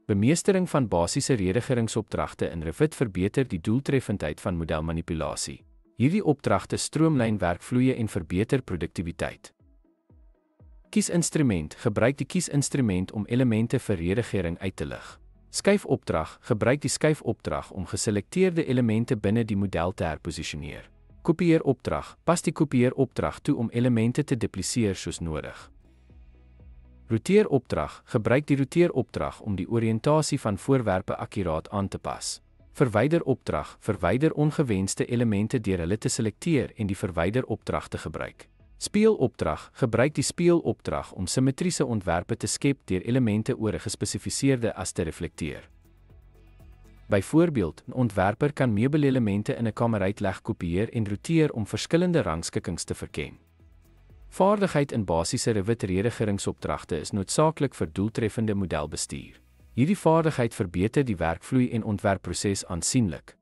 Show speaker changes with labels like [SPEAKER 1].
[SPEAKER 1] Bemeestering van basiese redigeringsopdragte in Revit verbeter die doeltreffendheid van modelmanipulasie. Hierdie opdragte stroomlyn werkvloeie en verbeter produktiwiteit. Kiesinstrument. Gebruik die kiesinstrument om elemente vir redigering uit te lig. Skuifopdrag. Gebruik die skuifopdrag om geselekteerde elemente binne die model te herposisioneer. Kopieeropdrag. Pas die kopieeropdrag toe om elemente te dupliseer soos nodig. Roteeropdrag. Gebruik die roteeropdrag om die oriëntasie van voorwerpe akkuraat aan te pas. Verwyderopdrag. Verwyder ongewenste elemente deur hulle te selekteer en die verwyderopdrag te gebruik. Speelopdrag. Gebruik die speelopdrag om simmetriese ontwerpe te skep deur elemente oor 'n gespesifiseerde as te reflekteer. Byvoorbeeld, 'n ontwerper kan meubelelemente in 'n kameruitleg kopieer en roteer om verskillende rangskikkings te verken. Vaardigheid in basiese Revit redigeringsopdragte is noodsaaklik vir doeltreffende modelbestuur. Hierdie vaardigheid verbeter die werkvloei en ontwerpproses aansienlik.